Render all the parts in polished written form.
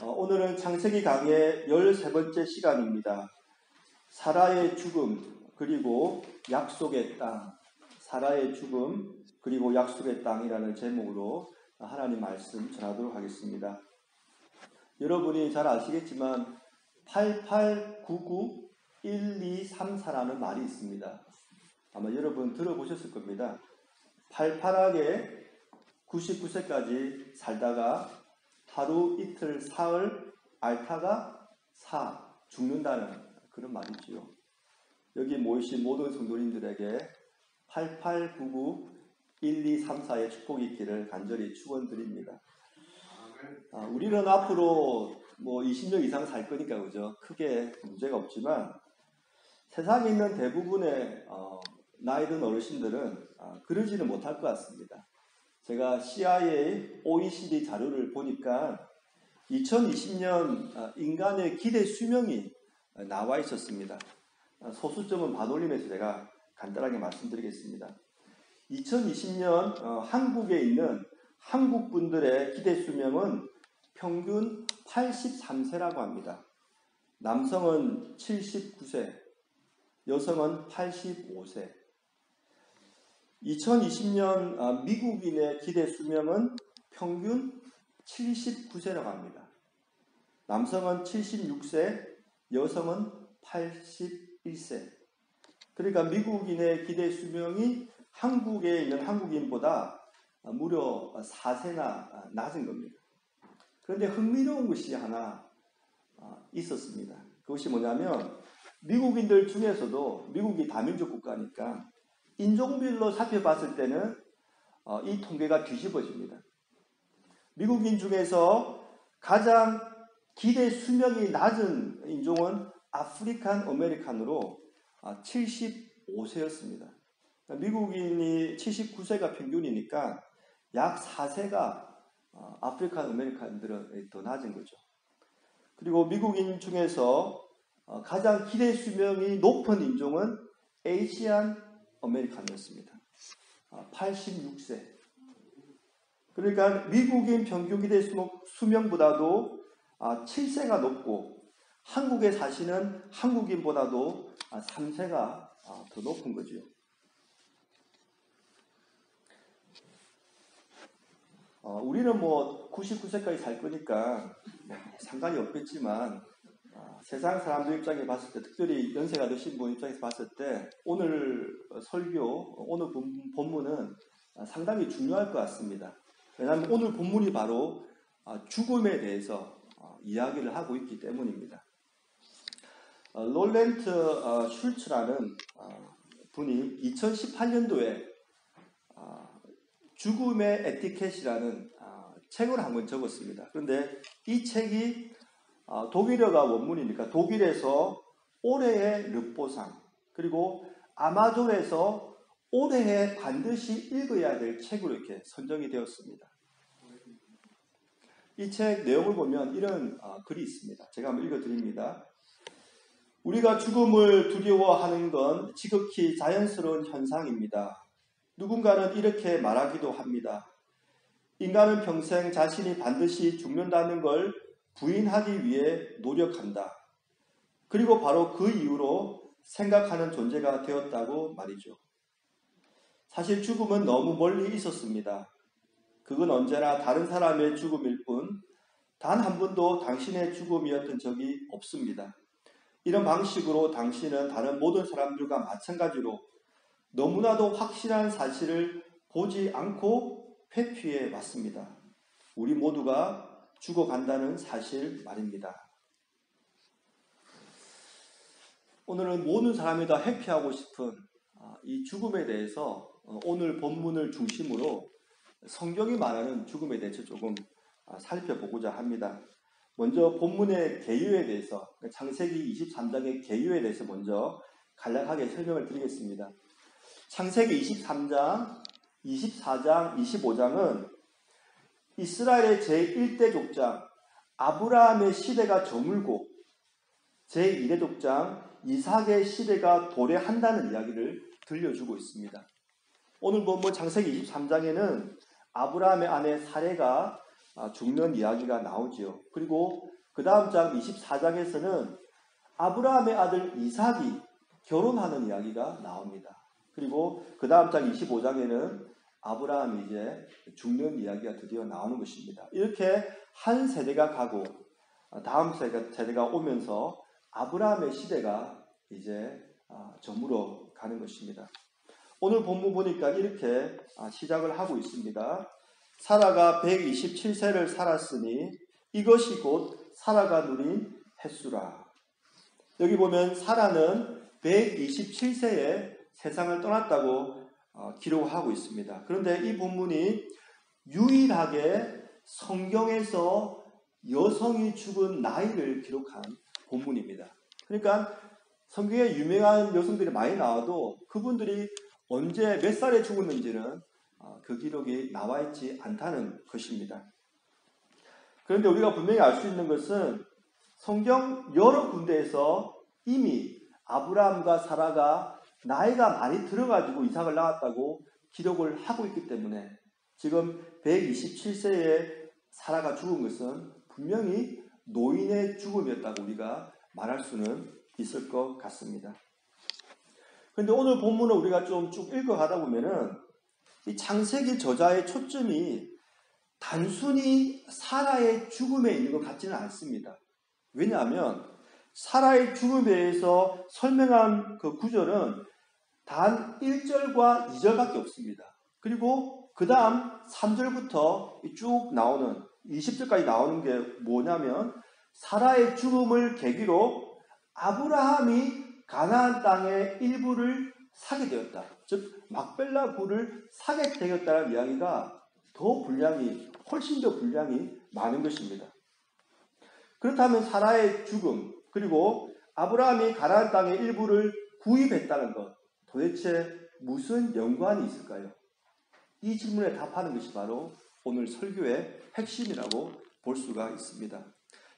오늘은 창세기 강의 13번째 시간입니다. 사라의 죽음 그리고 약속의 땅, 사라의 죽음 그리고 약속의 땅이라는 제목으로 하나님 말씀 전하도록 하겠습니다. 여러분이 잘 아시겠지만 8899 1234라는 말이 있습니다. 아마 여러분 들어보셨을 겁니다. 팔팔하게 99세까지 살다가 하루 이틀 사흘 앓다가 죽는다는 그런 말이지요. 여기 모이신 모든 성도님들에게 8899 1234의 축복이 있기를 간절히 축원드립니다. 우리는 앞으로 20년 이상 살 거니까 그죠? 크게 문제가 없지만 세상에 있는 대부분의 나이 든 어르신들은 그러지는 못할 것 같습니다. 제가 CIA, OECD 자료를 보니까 2020년 인간의 기대 수명이 나와 있었습니다. 소수점은 반올림해서 제가 간단하게 말씀드리겠습니다. 2020년 한국에 있는 한국 분들의 기대 수명은 평균 83세라고 합니다. 남성은 79세, 여성은 85세. 2020년 미국인의 기대 수명은 평균 79세라고 합니다. 남성은 76세, 여성은 81세. 그러니까 미국인의 기대 수명이 한국에 있는 한국인보다 무려 4세나 낮은 겁니다. 그런데 흥미로운 것이 하나 있었습니다. 그것이 뭐냐면 미국인들 중에서도 미국이 다민족 국가니까 인종별로 살펴봤을 때는 이 통계가 뒤집어집니다. 미국인 중에서 가장 기대 수명이 낮은 인종은 아프리칸 아메리칸으로 75세였습니다. 미국인이 79세가 평균이니까 약 4세가 아프리칸 아메리칸들은 더 낮은 거죠. 그리고 미국인 중에서 가장 기대 수명이 높은 인종은 아시안 아메리칸이었습니다. 86세. 그러니까 미국인 평균 기대 수명보다도 7세가 높고 한국에 사시는 한국인보다도 3세가 더 높은 거죠. 우리는 99세까지 살 거니까 상관이 없겠지만 세상 사람들 입장에 봤을 때, 특별히 연세가 드신 분 입장에서 봤을 때 오늘 설교, 오늘 본문은 상당히 중요할 것 같습니다. 왜냐하면 오늘 본문이 바로 죽음에 대해서 이야기를 하고 있기 때문입니다. 롤렌트 슐츠라는 분이 2018년도에 죽음의 에티켓이라는 책을 한 권 적었습니다. 그런데 이 책이 독일어가 원문이니까 독일에서 올해의 르포상, 그리고 아마존에서 올해에 반드시 읽어야 될 책으로 이렇게 선정이 되었습니다. 이 책 내용을 보면 이런 글이 있습니다. 제가 한번 읽어드립니다. 우리가 죽음을 두려워하는 건 지극히 자연스러운 현상입니다. 누군가는 이렇게 말하기도 합니다. 인간은 평생 자신이 반드시 죽는다는 걸 부인하기 위해 노력한다. 그리고 바로 그 이유로 생각하는 존재가 되었다고 말이죠. 사실 죽음은 너무 멀리 있었습니다. 그건 언제나 다른 사람의 죽음일 뿐, 단 한 번도 당신의 죽음이었던 적이 없습니다. 이런 방식으로 당신은 다른 모든 사람들과 마찬가지로 너무나도 확실한 사실을 보지 않고 회피해 왔습니다. 우리 모두가 죽어간다는 사실 말입니다. 오늘은 모든 사람이 다 회피하고 싶은 이 죽음에 대해서 오늘 본문을 중심으로 성경이 말하는 죽음에 대해서 조금 살펴보고자 합니다. 먼저 본문의 개요에 대해서, 창세기 23장의 개요에 대해서 먼저 간략하게 설명을 드리겠습니다. 창세기 23장, 24장, 25장은 이스라엘의 제1대 족장 아브라함의 시대가 저물고 제2대 족장 이삭의 시대가 도래한다는 이야기를 들려주고 있습니다. 오늘 본문 창세기 23장에는 아브라함의 아내 사레가 죽는 이야기가 나오지요. 그리고 그 다음 장 24장에서는 아브라함의 아들 이삭이 결혼하는 이야기가 나옵니다. 그리고 그 다음 장 25장에는 아브라함이 이제 죽는 이야기가 드디어 나오는 것입니다. 이렇게 한 세대가 가고 다음 세대가 오면서 아브라함의 시대가 이제 저물어 가는 것입니다. 오늘 본문 보니까 이렇게 시작을 하고 있습니다. 사라가 127세를 살았으니 이것이 곧 사라가 누린 햇수라. 여기 보면 사라는 127세에 세상을 떠났다고 기록하고 있습니다. 그런데 이 본문이 유일하게 성경에서 여성이 죽은 나이를 기록한 본문입니다. 그러니까 성경에 유명한 여성들이 많이 나와도 그분들이 언제 몇 살에 죽었는지는 그 기록이 나와 있지 않다는 것입니다. 그런데 우리가 분명히 알 수 있는 것은 성경 여러 군데에서 이미 아브라함과 사라가 나이가 많이 들어가지고 이삭을 낳았다고 기록을 하고 있기 때문에 지금 127세에 사라가 죽은 것은 분명히 노인의 죽음이었다고 우리가 말할 수는 있을 것 같습니다. 그런데 오늘 본문을 우리가 좀 쭉 읽어가다 보면은 이 창세기 저자의 초점이 단순히 사라의 죽음에 있는 것 같지는 않습니다. 왜냐하면 사라의 죽음에 대해서 설명한 그 구절은 단 1절과 2절밖에 없습니다. 그리고 그 다음 3절부터 쭉 나오는 20절까지 나오는 게 뭐냐면 사라의 죽음을 계기로 아브라함이 가나안 땅의 일부를 사게 되었다. 즉 막벨라 굴을 사게 되었다는 이야기가 훨씬 더 분량이 많은 것입니다. 그렇다면 사라의 죽음 그리고 아브라함이 가나안 땅의 일부를 구입했다는 것 도대체 무슨 연관이 있을까요? 이 질문에 답하는 것이 바로 오늘 설교의 핵심이라고 볼 수가 있습니다.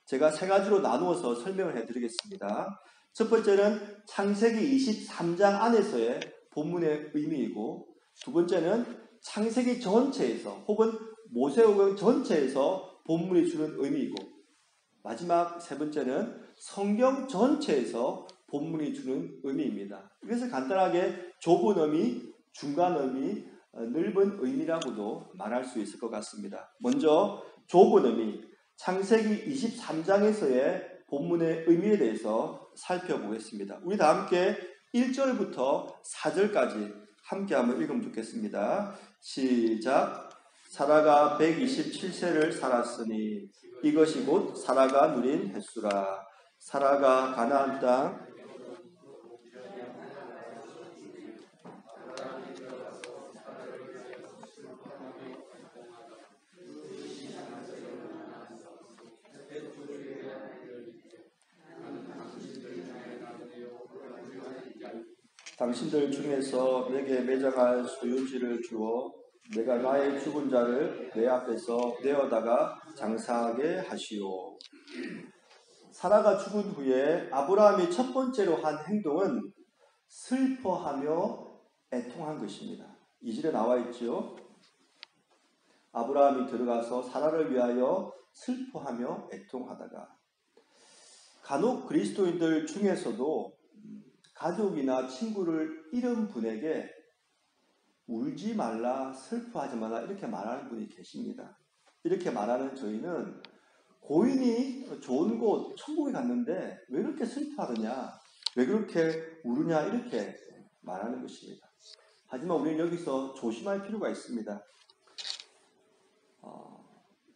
제가 세 가지로 나누어서 설명을 해드리겠습니다. 첫 번째는 창세기 23장 안에서의 본문의 의미이고 두 번째는 창세기 전체에서 혹은 모세오경 전체에서 본문이 주는 의미이고 마지막 세 번째는 성경 전체에서 본문이 주는 의미입니다. 이것을 간단하게 좁은 의미, 중간 의미, 넓은 의미라고도 말할 수 있을 것 같습니다. 먼저 좁은 의미, 창세기 23장에서의 본문의 의미에 대해서 살펴보겠습니다. 우리 다 함께 1절부터 4절까지 함께 한번 읽으면 좋겠습니다. 시작. 사라가 127세를 살았으니 이것이 곧 사라가 누린 햇수라. 사라가 가나안 땅 당신들 중에서 내게 매장할 소유지를 주어 내가 나의 죽은 자를 내 앞에서 내어다가 장사하게 하시오. 사라가 죽은 후에 아브라함이 첫 번째로 한 행동은 슬퍼하며 애통한 것입니다. 2절에 나와 있죠. 아브라함이 들어가서 사라를 위하여 슬퍼하며 애통하다가 간혹 그리스도인들 중에서도 가족이나 친구를 잃은 분에게 울지 말라, 슬퍼하지 말라 이렇게 말하는 분이 계십니다. 이렇게 말하는 저희는 고인이 좋은 곳, 천국에 갔는데 왜 그렇게 슬퍼하느냐, 왜 그렇게 우느냐 이렇게 말하는 것입니다. 하지만 우리는 여기서 조심할 필요가 있습니다.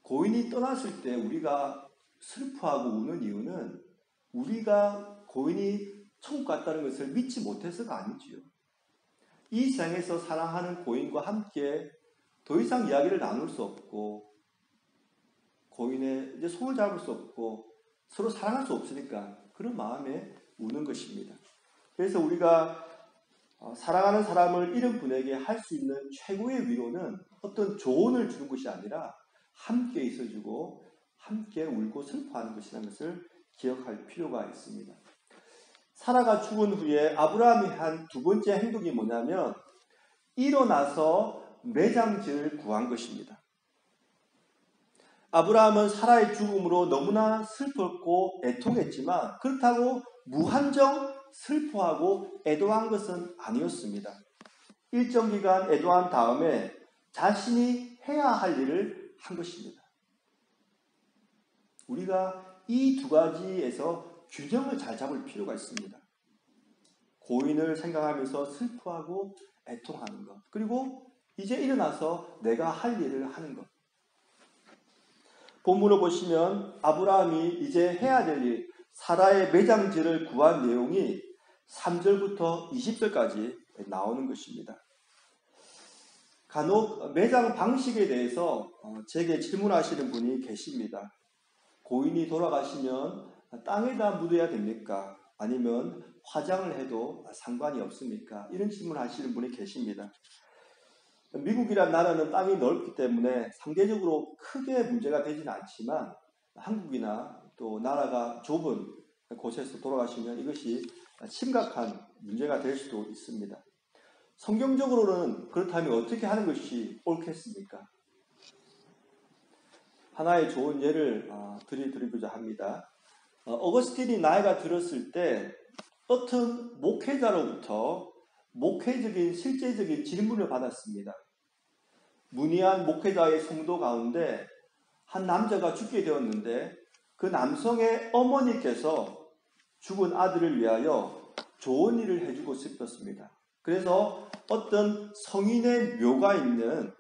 고인이 떠났을 때 우리가 슬퍼하고 우는 이유는 우리가 고인이 천국 갔다는 것을 믿지 못해서가 아니지요. 이 세상에서 사랑하는 고인과 함께 더 이상 이야기를 나눌 수 없고 고인의 이제 손을 잡을 수 없고 서로 사랑할 수 없으니까 그런 마음에 우는 것입니다. 그래서 우리가 사랑하는 사람을 잃은 분에게 할 수 있는 최고의 위로는 어떤 조언을 주는 것이 아니라 함께 있어주고 함께 울고 슬퍼하는 것이라는 것을 기억할 필요가 있습니다. 사라가 죽은 후에 아브라함이 한 두 번째 행동이 뭐냐면 일어나서 매장지를 구한 것입니다. 아브라함은 사라의 죽음으로 너무나 슬펐고 애통했지만 그렇다고 무한정 슬퍼하고 애도한 것은 아니었습니다. 일정 기간 애도한 다음에 자신이 해야 할 일을 한 것입니다. 우리가 이 두 가지에서 균형을 잘 잡을 필요가 있습니다. 고인을 생각하면서 슬퍼하고 애통하는 것, 그리고 이제 일어나서 내가 할 일을 하는 것. 본문을 보시면 아브라함이 이제 해야 될 일, 사라의 매장지를 구한 내용이 3절부터 20절까지 나오는 것입니다. 간혹 매장 방식에 대해서 제게 질문하시는 분이 계십니다. 고인이 돌아가시면 땅에다 묻어야 됩니까? 아니면 화장을 해도 상관이 없습니까? 이런 질문을 하시는 분이 계십니다. 미국이란 나라는 땅이 넓기 때문에 상대적으로 크게 문제가 되지는 않지만 한국이나 또 나라가 좁은 곳에서 돌아가시면 이것이 심각한 문제가 될 수도 있습니다. 성경적으로는 그렇다면 어떻게 하는 것이 옳겠습니까? 하나의 좋은 예를 드리고자 합니다. 어거스틴이 나이가 들었을 때 어떤 목회자로부터 목회적인 실제적인 질문을 받았습니다. 문의한 목회자의 성도 가운데 한 남자가 죽게 되었는데 그 남성의 어머니께서 죽은 아들을 위하여 좋은 일을 해주고 싶었습니다. 그래서 어떤 성인의 묘가 있는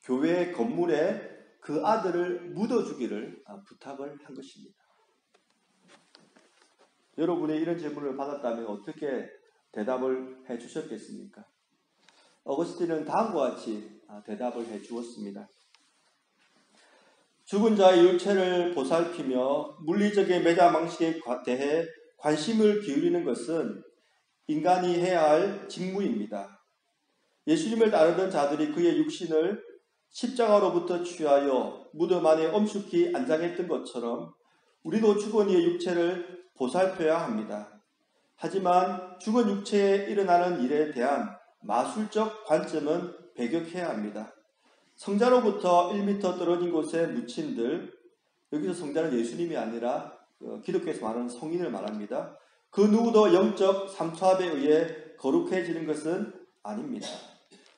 교회 건물에 그 아들을 묻어주기를 부탁을 한 것입니다. 여러분이 이런 질문을 받았다면 어떻게 대답을 해 주셨겠습니까? 어거스틴은 다음과 같이 대답을 해 주었습니다. 죽은 자의 육체를 보살피며 물리적인 매장 방식에 대해 관심을 기울이는 것은 인간이 해야 할 직무입니다. 예수님을 따르던 자들이 그의 육신을 십자가로부터 취하여 무덤 안에 엄숙히 안장했던 것처럼 우리도 죽은 이의 육체를 보살펴야 합니다. 하지만 죽은 육체에 일어나는 일에 대한 마술적 관점은 배격해야 합니다. 성자로부터 1m 떨어진 곳에 묻힌들, 여기서 성자는 예수님이 아니라 기독교에서 말하는 성인을 말합니다. 그 누구도 영적 삼투압에 의해 거룩해지는 것은 아닙니다.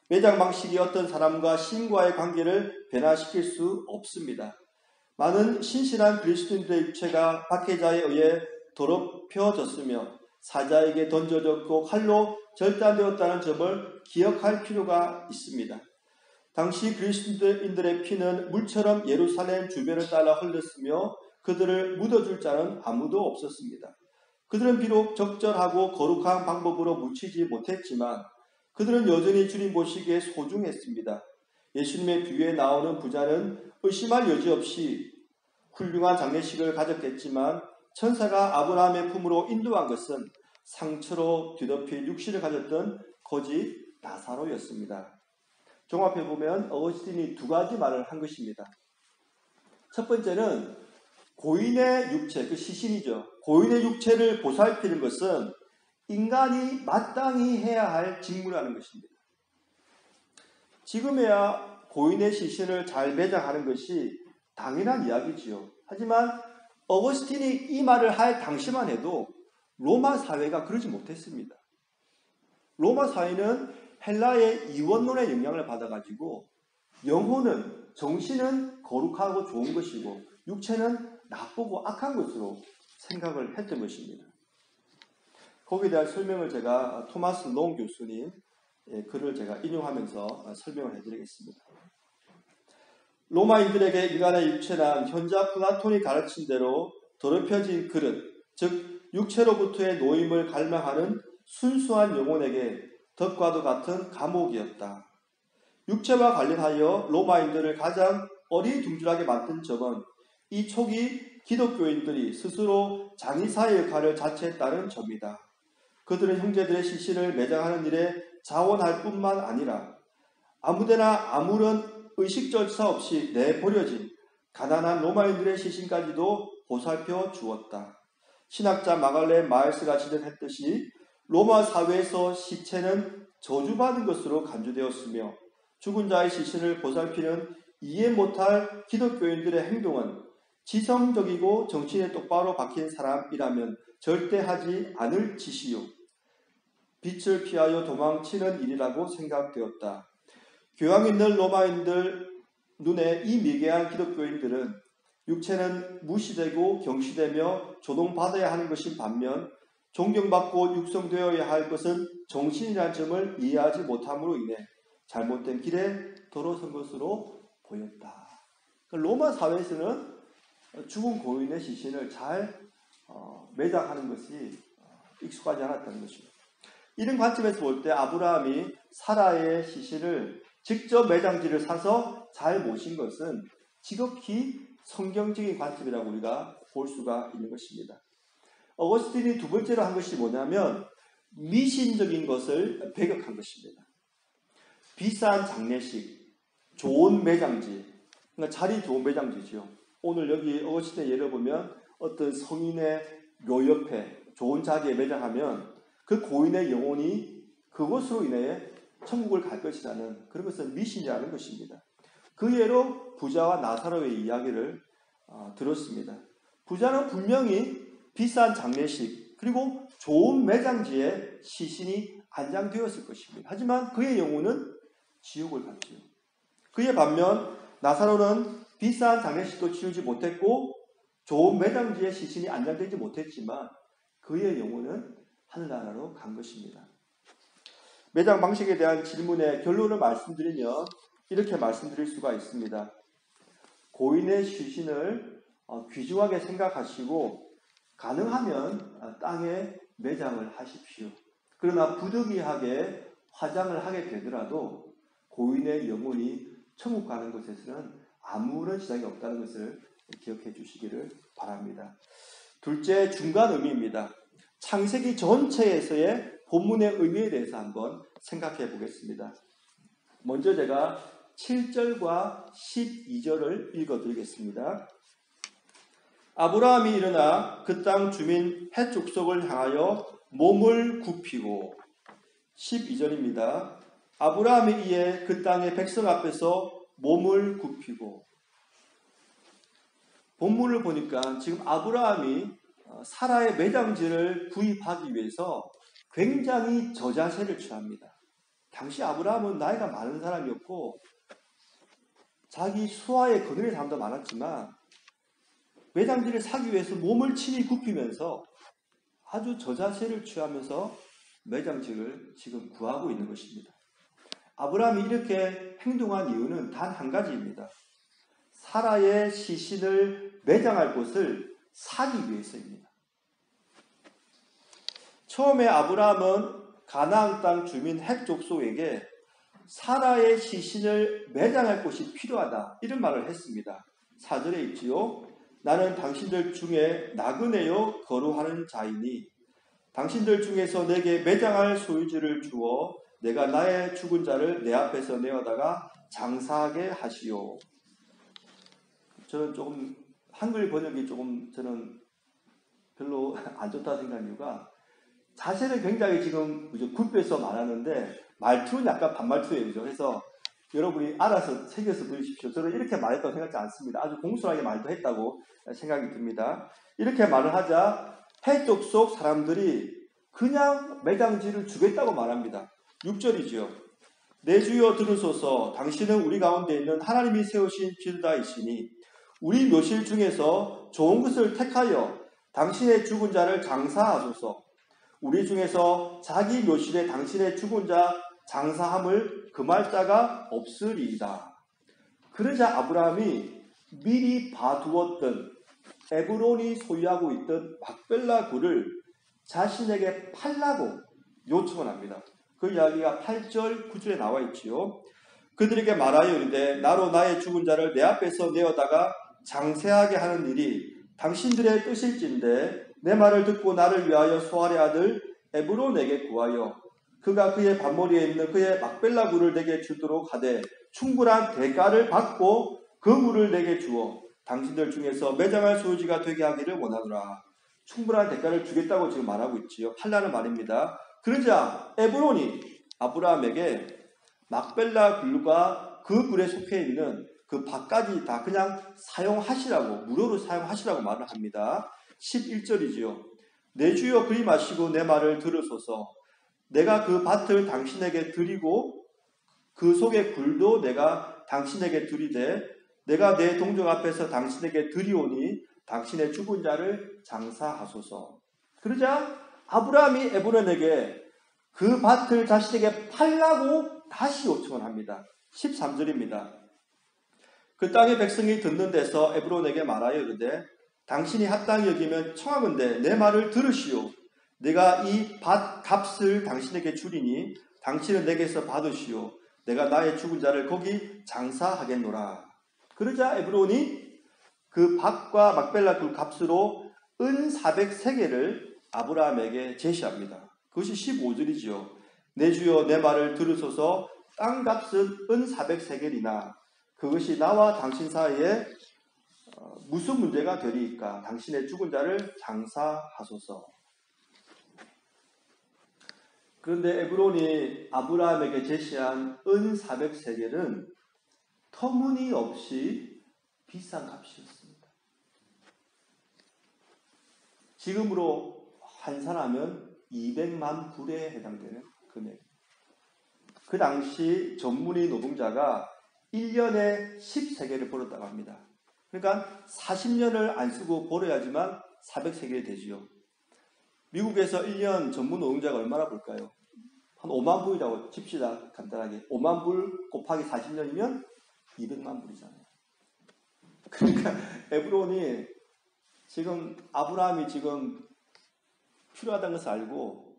매장 방식이 어떤 사람과 신과의 관계를 변화시킬 수 없습니다. 많은 신실한 그리스도인들의 육체가 박해자에 의해 더럽혀졌으며 사자에게 던져졌고 칼로 절단되었다는 점을 기억할 필요가 있습니다. 당시 그리스도인들의 피는 물처럼 예루살렘 주변을 따라 흘렀으며 그들을 묻어줄 자는 아무도 없었습니다. 그들은 비록 적절하고 거룩한 방법으로 묻히지 못했지만 그들은 여전히 주님 보시기에 소중했습니다. 예수님의 비유에 나오는 부자는 의심할 여지 없이 훌륭한 장례식을 가졌겠지만 천사가 아브라함의 품으로 인도한 것은 상처로 뒤덮인 육신을 가졌던 거지 나사로였습니다. 종합해보면 어거스틴이 두 가지 말을 한 것입니다. 첫 번째는 고인의 육체, 그 시신이죠. 고인의 육체를 보살피는 것은 인간이 마땅히 해야 할 직무라는 것입니다. 지금에야 고인의 시신을 잘 매장하는 것이 당연한 이야기지요. 하지만 어거스틴이 이 말을 할 당시만 해도 로마 사회가 그러지 못했습니다. 로마 사회는 헬라의 이원론의 영향을 받아가지고 영혼은, 정신은 거룩하고 좋은 것이고 육체는 나쁘고 악한 것으로 생각을 했던 것입니다. 거기에 대한 설명을 제가 토마스 롱 교수님 글을 제가 인용하면서 설명을 해드리겠습니다. 로마인들에게 인간의 육체란 현자 플라톤이 가르친 대로 더럽혀진 그릇, 즉 육체로부터의 노임을 갈망하는 순수한 영혼에게 덕과도 같은 감옥이었다. 육체와 관련하여 로마인들을 가장 어리둥절하게 만든 점은 이 초기 기독교인들이 스스로 장의사의 역할을 자처했다는 점이다. 그들은 형제들의 시신을 매장하는 일에 자원할 뿐만 아니라 아무데나 아무런 의식조차 없이 내버려진 가난한 로마인들의 시신까지도 보살펴 주었다. 신학자 마갈렌 마일스가 지적했듯이 로마 사회에서 시체는 저주받은 것으로 간주되었으며 죽은 자의 시신을 보살피는 이해 못할 기독교인들의 행동은 지성적이고 정신에 똑바로 박힌 사람이라면 절대 하지 않을 짓이요. 빛을 피하여 도망치는 일이라고 생각되었다. 교양 있는 로마인들 눈에 이 미개한 기독교인들은 육체는 무시되고 경시되며 조동받아야 하는 것인 반면 존경받고 육성되어야 할 것은 정신이라는 점을 이해하지 못함으로 인해 잘못된 길에 들어선 것으로 보였다. 로마 사회에서는 죽은 고인의 시신을 잘 매장하는 것이 익숙하지 않았다는 것입니다. 이런 관점에서 볼 때 아브라함이 사라의 시신을 직접 매장지를 사서 잘 모신 것은 지극히 성경적인 관점이라고 우리가 볼 수가 있는 것입니다. 어거스틴이 두 번째로 한 것이 뭐냐면 미신적인 것을 배격한 것입니다. 비싼 장례식, 좋은 매장지, 그러니까 자리 좋은 매장지죠. 오늘 여기 어거스틴의 예를 보면 어떤 성인의 묘 옆에 좋은 자리에 매장하면 그 고인의 영혼이 그것으로 인해 천국을 갈 것이라는 그런 것은 미신이라는 것입니다. 그 예로 부자와 나사로의 이야기를 들었습니다. 부자는 분명히 비싼 장례식 그리고 좋은 매장지에 시신이 안장되었을 것입니다. 하지만 그의 영혼은 지옥을 갔지요. 그의 반면 나사로는 비싼 장례식도 치르지 못했고 좋은 매장지에 시신이 안장되지 못했지만 그의 영혼은 하늘나라로 간 것입니다. 매장 방식에 대한 질문의 결론을 말씀드리면 이렇게 말씀드릴 수가 있습니다. 고인의 시신을 귀중하게 생각하시고 가능하면 땅에 매장을 하십시오. 그러나 부득이하게 화장을 하게 되더라도 고인의 영혼이 천국 가는 것에서는 아무런 지장이 없다는 것을 기억해 주시기를 바랍니다. 둘째, 중간 의미입니다. 창세기 전체에서의 본문의 의미에 대해서 한번 생각해 보겠습니다. 먼저 제가 7절과 12절을 읽어드리겠습니다. 아브라함이 일어나 그 땅 주민 헷 족속을 향하여 몸을 굽히고 12절입니다. 아브라함이 이에 그 땅의 백성 앞에서 몸을 굽히고 본문을 보니까 지금 아브라함이 사라의 매장지를 구입하기 위해서 굉장히 저자세를 취합니다. 당시 아브라함은 나이가 많은 사람이었고 자기 수하에 거느린 사람도 많았지만 매장지를 사기 위해서 몸을 친히 굽히면서 아주 저자세를 취하면서 매장지를 지금 구하고 있는 것입니다. 아브라함이 이렇게 행동한 이유는 단 한 가지입니다. 사라의 시신을 매장할 곳을 사기 위해서입니다. 처음에 아브라함은 가나안 땅 주민 헷 족속에게 사라의 시신을 매장할 곳이 필요하다 이런 말을 했습니다. 4절에 있지요. 나는 당신들 중에 나그네요 거루하는 자이니 당신들 중에서 내게 매장할 소유지를 주어 내가 나의 죽은 자를 내 앞에서 내어다가 장사하게 하시오. 저는 조금 한글 번역이 조금 저는 별로 안 좋다 생각한 이유가 자세는 굉장히 지금 굽혀서 말하는데 말투는 약간 반말투예요. 그래서 여러분이 알아서 새겨서 들으십시오. 저는 이렇게 말했다고 생각하지 않습니다. 아주 공손하게 말도 했다고 생각이 듭니다. 이렇게 말을 하자 헷 족속 사람들이 그냥 매장지를 주겠다고 말합니다. 6절이지요. 내 주여 들으소서. 당신은 우리 가운데 있는 하나님이 세우신 길다이시니 우리 묘실 중에서 좋은 것을 택하여 당신의 죽은 자를 장사하소서. 우리 중에서 자기 묘실에 당신의 죽은 자 장사함을 금할 자가 없으리이다. 그러자 아브라함이 미리 봐두었던 에브론이 소유하고 있던 막벨라 굴을 자신에게 팔라고 요청을 합니다. 그 이야기가 8절, 9절에 나와 있지요. 그들에게 말하여 이르되 나로 나의 죽은 자를 내 앞에서 내어다가 장세하게 하는 일이 당신들의 뜻일진데 내 말을 듣고 나를 위하여 소알의 아들 에브론에게 구하여 그가 그의 밭머리에 있는 그의 막벨라 굴을 내게 주도록 하되 충분한 대가를 받고 그 굴을 내게 주어 당신들 중에서 매장할 소유지가 되게 하기를 원하노라. 충분한 대가를 주겠다고 지금 말하고 있지요. 팔라는 말입니다. 그러자 에브론이 아브라함에게 막벨라 굴과 그 굴에 속해 있는 그 밭까지 다 그냥 사용하시라고, 무료로 사용하시라고 말을 합니다. 11절이지요. 내 주여 그리 마시고 내 말을 들으소서. 내가 그 밭을 당신에게 드리고 그 속의 굴도 내가 당신에게 드리되 내가 내 동족 앞에서 당신에게 드리오니 당신의 죽은 자를 장사하소서. 그러자 아브라함이 에브론에게 그 밭을 자신에게 팔라고 다시 요청을 합니다. 13절입니다. 그 땅의 백성이 듣는 데서 에브론에게 말하여 이르되 당신이 합당히 여기면 청하건대 내 말을 들으시오. 내가 이 밭 값을 당신에게 주리니 당신은 내게서 받으시오. 내가 나의 죽은 자를 거기 장사하겠노라. 그러자 에브론이 그 밭과 막벨라 굴 값으로 은 400세겔을 아브라함에게 제시합니다. 그것이 15절이지요. 내 주여 내 말을 들으소서. 땅값은 은 400세겔이나 그것이 나와 당신 사이에 무슨 문제가 되리이까? 당신의 죽은 자를 장사하소서. 그런데 에브론이 아브라함에게 제시한 은 400세겔은 터무니없이 비싼 값이었습니다. 지금으로 환산하면 200만 불에 해당되는 금액. 그 당시 전문의 노동자가 1년에 10세겔을 벌었다고 합니다. 그러니까 40년을 안 쓰고 벌어야지만 400세겔이 되지요. 미국에서 1년 전문 노동자가 얼마나 벌까요? 한 5만 불이라고 칩시다. 간단하게. 5만 불 곱하기 40년이면 200만 불이잖아요. 그러니까 에브론이 지금 아브라함이 지금 필요하다는 것을 알고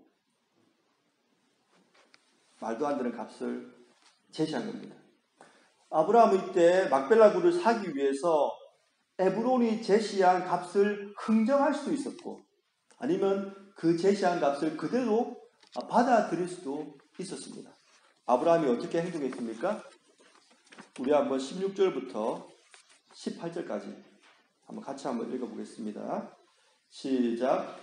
말도 안 되는 값을 제시한 겁니다. 아브라함은 이때 막벨라 굴을 사기 위해서 에브론이 제시한 값을 흥정할 수도 있었고 아니면 그 제시한 값을 그대로 받아들일 수도 있었습니다. 아브라함이 어떻게 행동했습니까? 우리 한번 16절부터 18절까지 한번 같이 한번 읽어보겠습니다. 시작.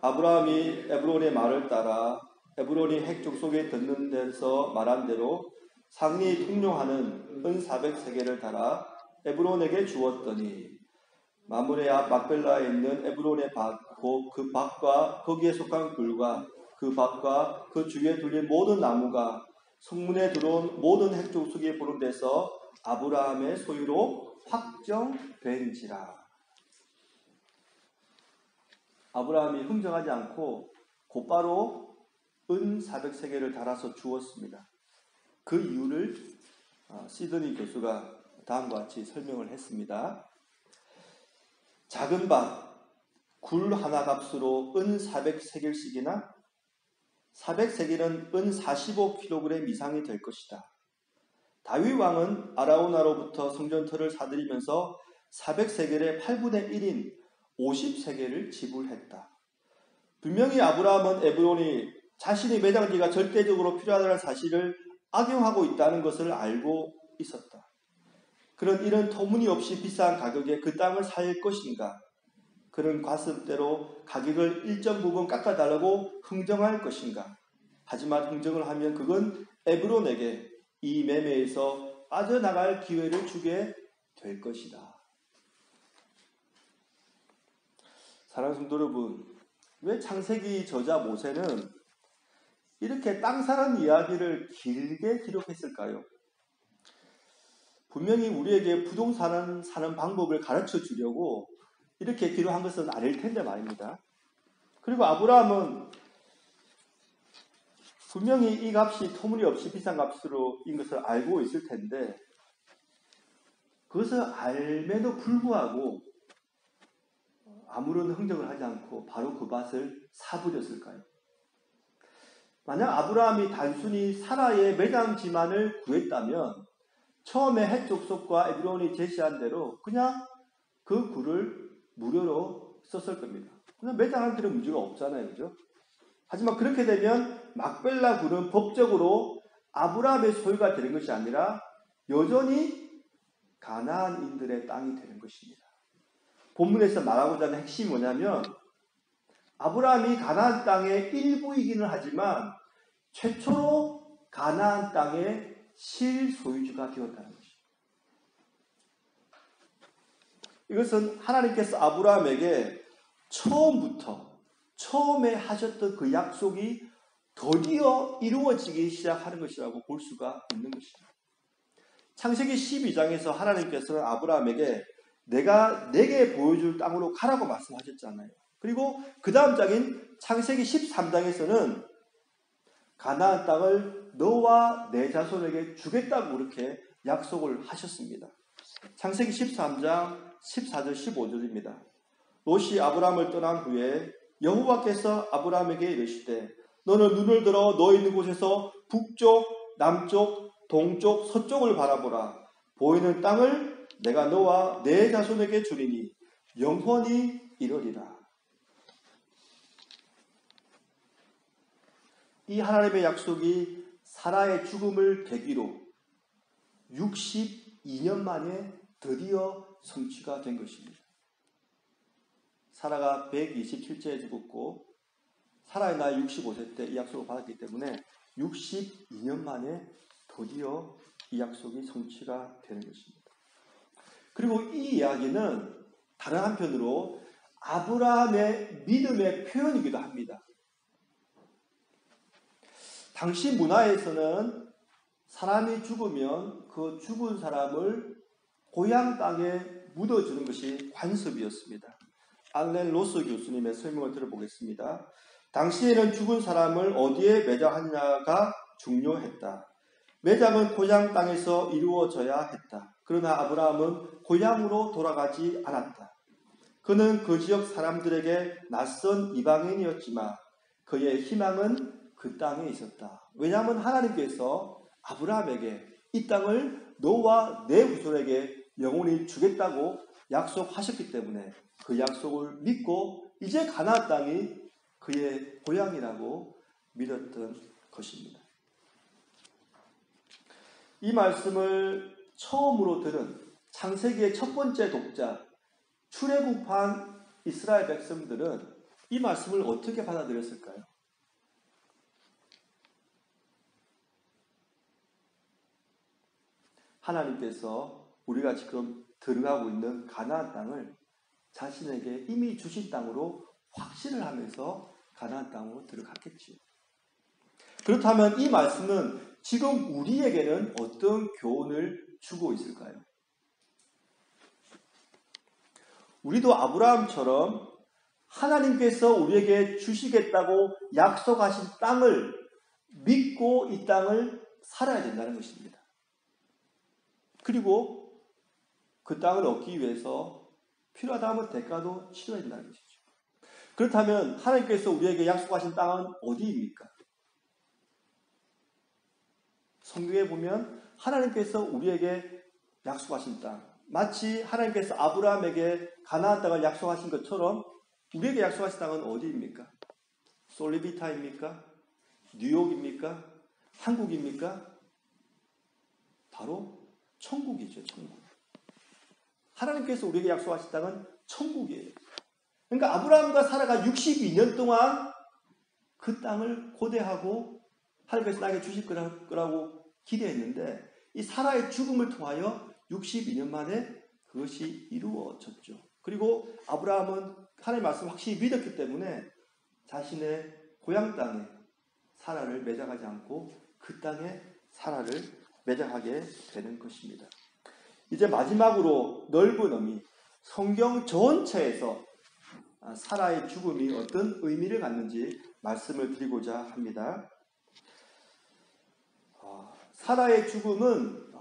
아브라함이 에브론의 말을 따라 에브론이 핵족 속에 듣는 데서 말한 대로 상리 통용하는 은 400세겔을 달아 에브론에게 주었더니 마므레 앞 막벨라에 있는 에브론의 밭, 곧 그 밭과 거기에 속한 굴과 그 밭과 그 주위에 둘린 모든 나무가 성문에 들어온 모든 핵족 속에 보는 데서 아브라함의 소유로 확정된지라. 아브라함이 흥정하지 않고 곧바로 은 400세겔을 달아서 주었습니다. 그 이유를 시드니 교수가 다음과 같이 설명을 했습니다. 작은 밭, 굴 하나 값으로 은 400세겔씩이나 400세겔은 은 45kg 이상이 될 것이다. 다윗 왕은 아라우나로부터 성전터를 사들이면서 400세겔의 8분의 1인 50세겔을 지불했다. 분명히 아브라함은 에브론이 자신의 매장지가 절대적으로 필요하다는 사실을 악용하고 있다는 것을 알고 있었다. 그런 이런 터무니없이 비싼 가격에 그 땅을 살 것인가? 그런 과습대로 가격을 일정 부분 깎아달라고 흥정할 것인가? 하지만 흥정을 하면 그건 에브론에게 이 매매에서 빠져나갈 기회를 주게 될 것이다. 사랑하는 성도 여러분, 왜 창세기 저자 모세는 이렇게 땅 사는 이야기를 길게 기록했을까요? 분명히 우리에게 부동산을 사는 방법을 가르쳐 주려고 이렇게 기록한 것은 아닐 텐데 말입니다. 그리고 아브라함은 분명히 이 값이 터무니없이 비싼 값으로인 것을 알고 있을 텐데 그것을 알매도 불구하고 아무런 흥정을 하지 않고 바로 그 밭을 사버렸을까요? 만약 아브라함이 단순히 사라의 매장지만을 구했다면 처음에 헷 족속과 에브론이 제시한 대로 그냥 그 굴을 무료로 썼을 겁니다. 그냥 매장할 때는 문제가 없잖아요. 그죠? 하지만 그렇게 되면 막벨라 굴은 법적으로 아브라함의 소유가 되는 것이 아니라 여전히 가나안인들의 땅이 되는 것입니다. 본문에서 말하고자 하는 핵심이 뭐냐면 아브라함이 가나안 땅의 일부이기는 하지만 최초로 가나안 땅의 실소유주가 되었다는 것입니다. 이것은 하나님께서 아브라함에게 처음에 하셨던 그 약속이 드디어 이루어지기 시작하는 것이라고 볼 수가 있는 것입니다. 창세기 12장에서 하나님께서는 아브라함에게 내가 내게 보여줄 땅으로 가라고 말씀하셨잖아요. 그리고 그 다음 장인 창세기 13장에서는 가나안 땅을 너와 내 자손에게 주겠다고 그렇게 약속을 하셨습니다. 창세기 13장 14절 15절입니다. 롯이 아브라함을 떠난 후에 여호와께서 아브라함에게 이르시되 너는 눈을 들어 너 있는 곳에서 북쪽, 남쪽, 동쪽, 서쪽을 바라보라. 보이는 땅을 내가 너와 내 자손에게 주리니 영원히 이르리라. 이 하나님의 약속이 사라의 죽음을 계기로 62년 만에 드디어 성취가 된 것입니다. 사라가 127세에 죽었고 사라의 나이 65세 때 이 약속을 받았기 때문에 62년 만에 드디어 이 약속이 성취가 되는 것입니다. 그리고 이 이야기는 다른 한편으로 아브라함의 믿음의 표현이기도 합니다. 당시 문화에서는 사람이 죽으면 그 죽은 사람을 고향 땅에 묻어주는 것이 관습이었습니다. 알렌 로스 교수님의 설명을 들어보겠습니다. 당시에는 죽은 사람을 어디에 매장하느냐가 중요했다. 매장은 고향 땅에서 이루어져야 했다. 그러나 아브라함은 고향으로 돌아가지 않았다. 그는 그 지역 사람들에게 낯선 이방인이었지만 그의 희망은 그 땅에 있었다. 왜냐하면 하나님께서 아브라함에게 이 땅을 너와 내 후손에게 영원히 주겠다고 약속하셨기 때문에 그 약속을 믿고 이제 가나안 땅이 그의 고향이라고 믿었던 것입니다. 이 말씀을 처음으로 들은 창세기의 첫 번째 독자 출애굽한 이스라엘 백성들은 이 말씀을 어떻게 받아들였을까요? 하나님께서 우리가 지금 들어가고 있는 가나안 땅을 자신에게 이미 주신 땅으로 확신을 하면서 가나안 땅으로 들어갔겠지요. 그렇다면 이 말씀은 지금 우리에게는 어떤 교훈을 주고 있을까요? 우리도 아브라함처럼 하나님께서 우리에게 주시겠다고 약속하신 땅을 믿고 이 땅을 살아야 된다는 것입니다. 그리고 그 땅을 얻기 위해서 필요하다 하면 대가도 치러야 된다는 것이죠. 그렇다면 하나님께서 우리에게 약속하신 땅은 어디입니까? 성경에 보면 하나님께서 우리에게 약속하신 땅, 마치 하나님께서 아브라함에게 가나안 땅을 약속하신 것처럼 우리에게 약속하신 땅은 어디입니까? 솔리비타입니까? 뉴욕입니까? 한국입니까? 바로 천국이죠. 천국. 하나님께서 우리에게 약속하신 땅은 천국이에요. 그러니까 아브라함과 사라가 62년 동안 그 땅을 고대하고 하나님께서 나에게 주실 거라고 기대했는데 이 사라의 죽음을 통하여 62년 만에 그것이 이루어졌죠. 그리고 아브라함은 하나님의 말씀을 확실히 믿었기 때문에 자신의 고향 땅에 사라를 매장하지 않고 그 땅에 사라를 매장하게 되는 것입니다. 이제 마지막으로 넓은 의미, 성경 전체에서 사라의 죽음이 어떤 의미를 갖는지 말씀을 드리고자 합니다. 사라의 죽음은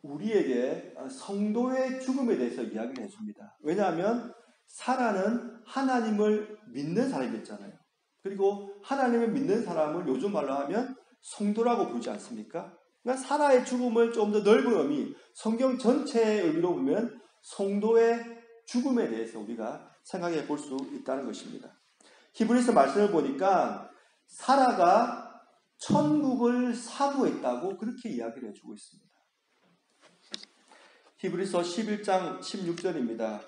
우리에게 성도의 죽음에 대해서 이야기를 해줍니다. 왜냐하면 사라는 하나님을 믿는 사람이었잖아요. 그리고 하나님을 믿는 사람을 요즘 말로 하면 성도라고 부르지 않습니까? 그러니까 사라의 죽음을 좀 더 넓은 의미, 성경 전체의 의미로 보면 성도의 죽음에 대해서 우리가 생각해 볼 수 있다는 것입니다. 히브리서 말씀을 보니까 사라가 천국을 사모했다고 그렇게 이야기를 해주고 있습니다. 히브리서 11장 16절입니다.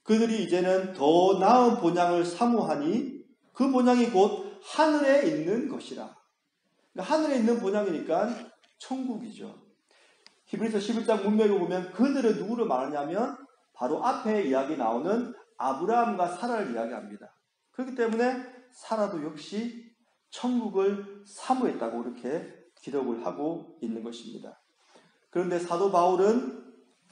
그들이 이제는 더 나은 본향을 사모하니 그 본향이 곧 하늘에 있는 것이라. 그러니까 하늘에 있는 본향이니까 천국이죠. 히브리서 11장 문맥을 보면 그들은 누구를 말하냐면 바로 앞에 이야기 나오는 아브라함과 사라를 이야기합니다. 그렇기 때문에 사라도 역시 천국을 사모했다고 이렇게 기록을 하고 있는 것입니다. 그런데 사도 바울은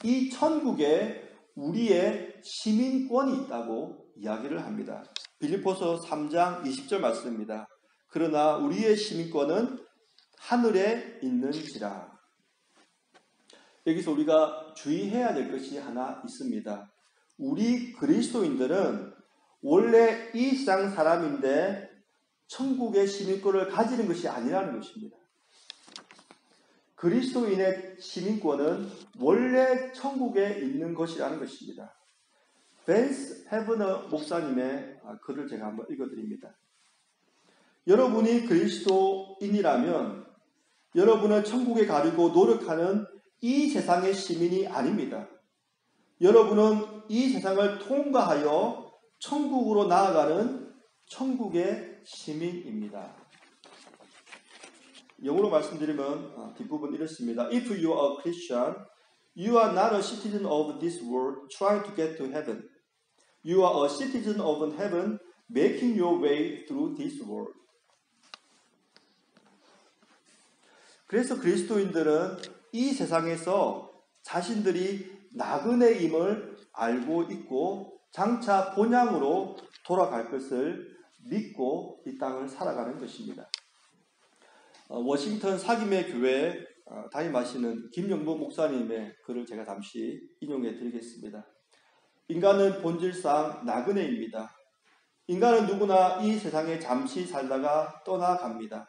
이 천국에 우리의 시민권이 있다고 이야기를 합니다. 빌립보서 3장 20절 말씀입니다. 그러나 우리의 시민권은 하늘에 있는지라. 여기서 우리가 주의해야 될 것이 하나 있습니다. 우리 그리스도인들은 원래 이 세상 사람인데 천국의 시민권을 가지는 것이 아니라는 것입니다. 그리스도인의 시민권은 원래 천국에 있는 것이라는 것입니다. 벤스 헤브너 목사님의 글을 제가 한번 읽어드립니다. 여러분이 그리스도인이라면 여러분은 천국에 가려고 노력하는 이 세상의 시민이 아닙니다. 여러분은 이 세상을 통과하여 천국으로 나아가는 천국의 시민입니다. 영어로 말씀드리면 뒷부분 이렇습니다. If you are a Christian, you are not a citizen of this world trying to get to heaven. You are a citizen of heaven making your way through this world. 그래서 그리스도인들은 이 세상에서 자신들이 나그네임을 알고 있고 장차 본향으로 돌아갈 것을 믿고 이 땅을 살아가는 것입니다. 워싱턴 사김의 교회 담임하시는 김영보 목사님의 글을 제가 잠시 인용해 드리겠습니다. 인간은 본질상 나그네입니다. 인간은 누구나 이 세상에 잠시 살다가 떠나갑니다.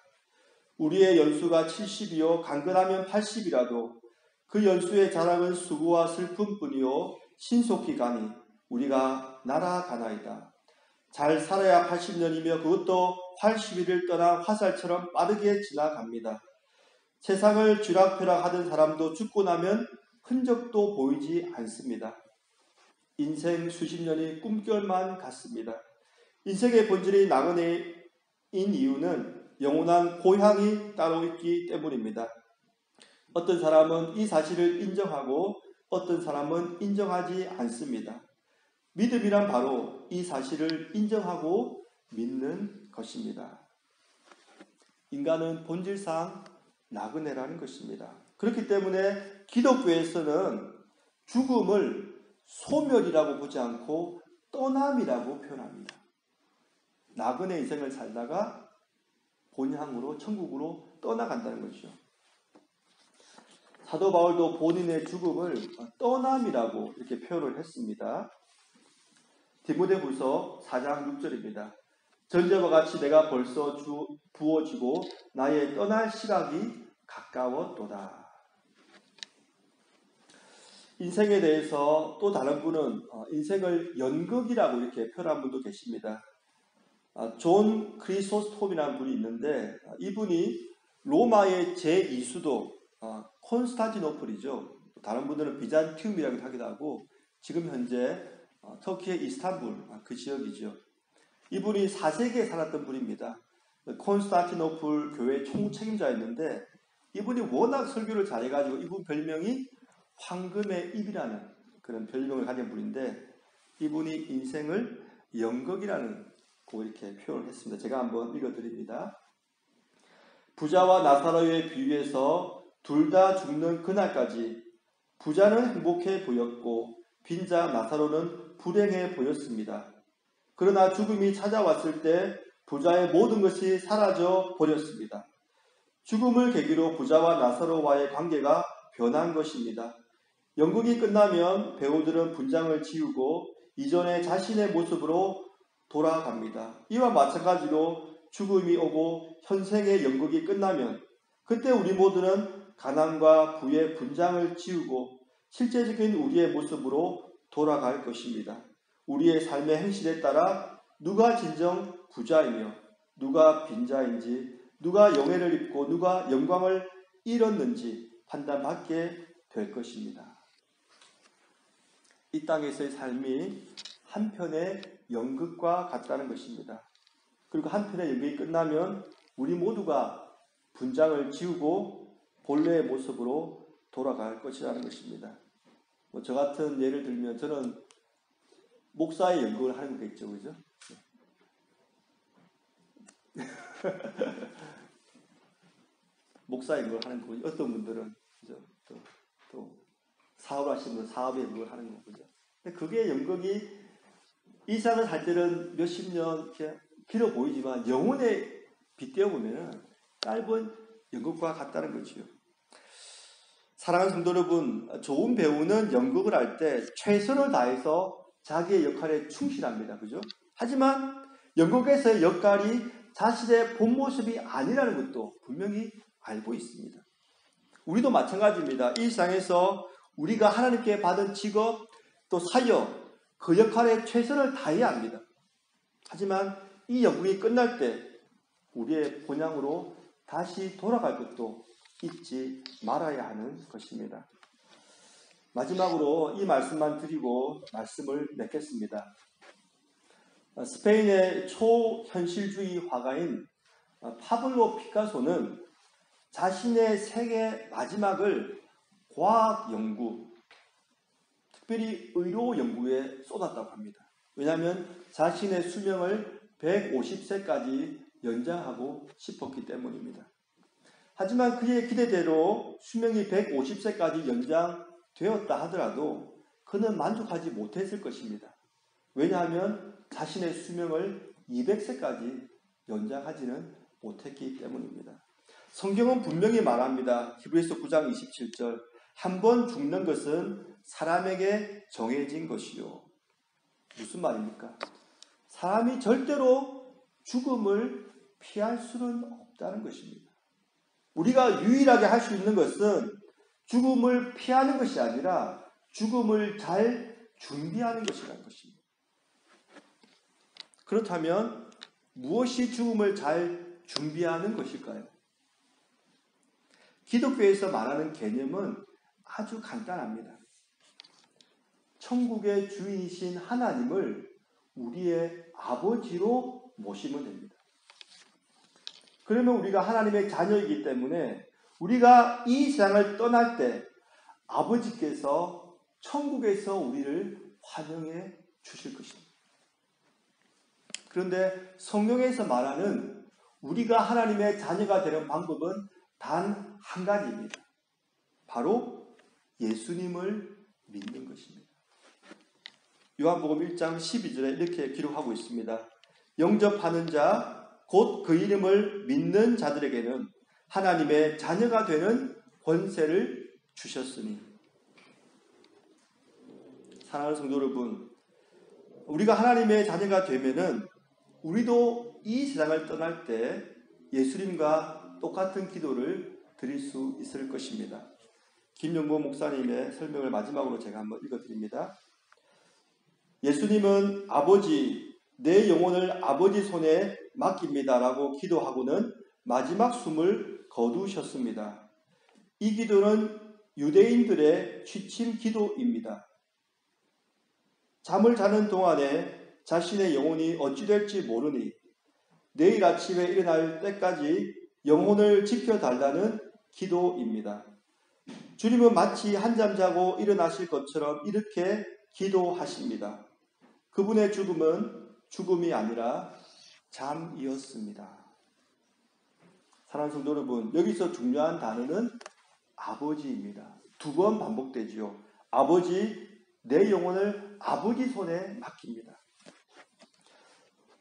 우리의 연수가 70이요 강건하면 80이라도 그 연수의 자랑은 수고와 슬픔뿐이요 신속히 가니 우리가 날아가나이다. 잘 살아야 80년이며 그것도 80일을 떠나 화살처럼 빠르게 지나갑니다. 세상을 쥐락펴락하던 사람도 죽고 나면 흔적도 보이지 않습니다. 인생 수십 년이 꿈결만 같습니다. 인생의 본질이 나그네인 이유는 영원한 고향이 따로 있기 때문입니다. 어떤 사람은 이 사실을 인정하고 어떤 사람은 인정하지 않습니다. 믿음이란 바로 이 사실을 인정하고 믿는 것입니다. 인간은 본질상 나그네라는 것입니다. 그렇기 때문에 기독교에서는 죽음을 소멸이라고 보지 않고 떠남이라고 표현합니다. 나그네 인생을 살다가 본향으로 천국으로 떠나간다는 것이죠. 사도 바울도 본인의 죽음을 떠남이라고 이렇게 표현을 했습니다. 디모데후서 4장 6절입니다. 전제와 같이 내가 벌써 부어지고 나의 떠날 시각이 가까웠도다. 인생에 대해서 또 다른 분은 인생을 연극이라고 이렇게 표현한 분도 계십니다. 존 크리소스톰이라는 분이 있는데 이분이 로마의 제2수도 콘스탄티노플이죠. 다른 분들은 비잔티움이라고 하기도 하고 지금 현재 터키의 이스탄불 그 지역이죠. 이분이 4세기에 살았던 분입니다. 콘스탄티노플 교회 총책임자였는데 이분이 워낙 설교를 잘해가지고 이분 별명이 황금의 입이라는 그런 별명을 가진 분인데 이분이 인생을 연극이라는 이렇게 표현을 했습니다. 제가 한번 읽어드립니다. 부자와 나사로의 비유에서 둘 다 죽는 그날까지 부자는 행복해 보였고 빈자 나사로는 불행해 보였습니다. 그러나 죽음이 찾아왔을 때 부자의 모든 것이 사라져 버렸습니다. 죽음을 계기로 부자와 나사로와의 관계가 변한 것입니다. 연극이 끝나면 배우들은 분장을 지우고 이전의 자신의 모습으로 돌아갑니다. 이와 마찬가지로 죽음이 오고 현생의 연극이 끝나면 그때 우리 모두는 가난과 부의 분장을 지우고 실제적인 우리의 모습으로 돌아갈 것입니다. 우리의 삶의 행실에 따라 누가 진정 부자이며 누가 빈자인지 누가 영예를 입고 누가 영광을 잃었는지 판단받게 될 것입니다. 이 땅에서의 삶이 한편의 연극과 같다는 것입니다. 그리고 한편의 연극이 끝나면 우리 모두가 분장을 지우고 본래의 모습으로 돌아갈 것이라는 것입니다. 저 같은 예를 들면 저는 목사의 연극을 하는 거겠죠, 그죠? 목사의 연극을 하는 거고, 어떤 분들은 그죠? 또 사업하시는 분은 사업의 연극을 하는 거죠. 근데 그게 연극이 이 세상을 살 때는 몇십 년 이렇게 길어 보이지만 영혼에 빗대어 보면은 짧은 연극과 같다는 거지요. 사랑하는 성도 여러분, 좋은 배우는 연극을 할 때 최선을 다해서 자기의 역할에 충실합니다. 그죠? 하지만 연극에서의 역할이 자신의 본 모습이 아니라는 것도 분명히 알고 있습니다. 우리도 마찬가지입니다. 이 세상에서 우리가 하나님께 받은 직업 또 사역 그 역할에 최선을 다해야 합니다. 하지만 이 연극이 끝날 때 우리의 본향으로 다시 돌아갈 것도 잊지 말아야 하는 것입니다. 마지막으로 이 말씀만 드리고 말씀을 맺겠습니다. 스페인의 초현실주의 화가인 파블로 피카소는 자신의 생애 마지막을 과학 연구, 특별히 의료 연구에 쏟았다고 합니다. 왜냐하면 자신의 수명을 150세까지 연장하고 싶었기 때문입니다. 하지만 그의 기대대로 수명이 150세까지 연장되었다 하더라도 그는 만족하지 못했을 것입니다. 왜냐하면 자신의 수명을 200세까지 연장하지는 못했기 때문입니다. 성경은 분명히 말합니다. 히브리서 9장 27절 한 번 죽는 것은 사람에게 정해진 것이요. 무슨 말입니까? 사람이 절대로 죽음을 피할 수는 없다는 것입니다. 우리가 유일하게 할 수 있는 것은 죽음을 피하는 것이 아니라 죽음을 잘 준비하는 것이라는 것입니다. 그렇다면 무엇이 죽음을 잘 준비하는 것일까요? 기독교에서 말하는 개념은 아주 간단합니다. 천국의 주인이신 하나님을 우리의 아버지로 모시면 됩니다. 그러면 우리가 하나님의 자녀이기 때문에 우리가 이 세상을 떠날 때 아버지께서 천국에서 우리를 환영해 주실 것입니다. 그런데 성경에서 말하는 우리가 하나님의 자녀가 되는 방법은 단 한 가지입니다. 바로 예수님을 믿는 것입니다. 요한복음 1장 12절에 이렇게 기록하고 있습니다. 영접하는 자 곧 그 이름을 믿는 자들에게는 하나님의 자녀가 되는 권세를 주셨으니. 사랑하는 성도 여러분, 우리가 하나님의 자녀가 되면은 우리도 이 세상을 떠날 때 예수님과 똑같은 기도를 드릴 수 있을 것입니다. 김영보 목사님의 설명을 마지막으로 제가 한번 읽어드립니다. 예수님은 아버지, 내 영혼을 아버지 손에 맡깁니다 라고 기도하고는 마지막 숨을 거두셨습니다. 이 기도는 유대인들의 취침 기도입니다. 잠을 자는 동안에 자신의 영혼이 어찌 될지 모르니 내일 아침에 일어날 때까지 영혼을 지켜달라는 기도입니다. 주님은 마치 한잠 자고 일어나실 것처럼 이렇게 기도하십니다. 그분의 죽음은 죽음이 아니라 잠이었습니다. 사랑하는 성도 여러분, 여기서 중요한 단어는 아버지입니다. 두 번 반복되지요. 아버지, 내 영혼을 아버지 손에 맡깁니다.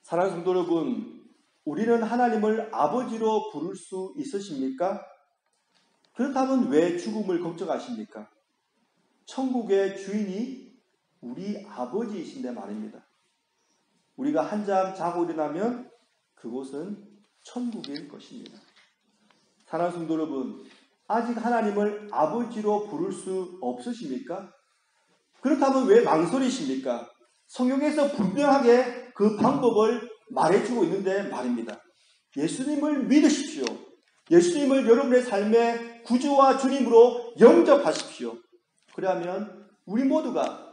사랑하는 성도 여러분, 우리는 하나님을 아버지로 부를 수 있으십니까? 그렇다면 왜 죽음을 걱정하십니까? 천국의 주인이 우리 아버지이신데 말입니다. 우리가 한잠 자고 일어나면 그곳은 천국일 것입니다. 사랑하는 성도 여러분, 아직 하나님을 아버지로 부를 수 없으십니까? 그렇다면 왜 망설이십니까? 성경에서 분명하게 그 방법을 말해주고 있는데 말입니다. 예수님을 믿으십시오. 예수님을 여러분의 삶의 구주와 주님으로 영접하십시오. 그러면 우리 모두가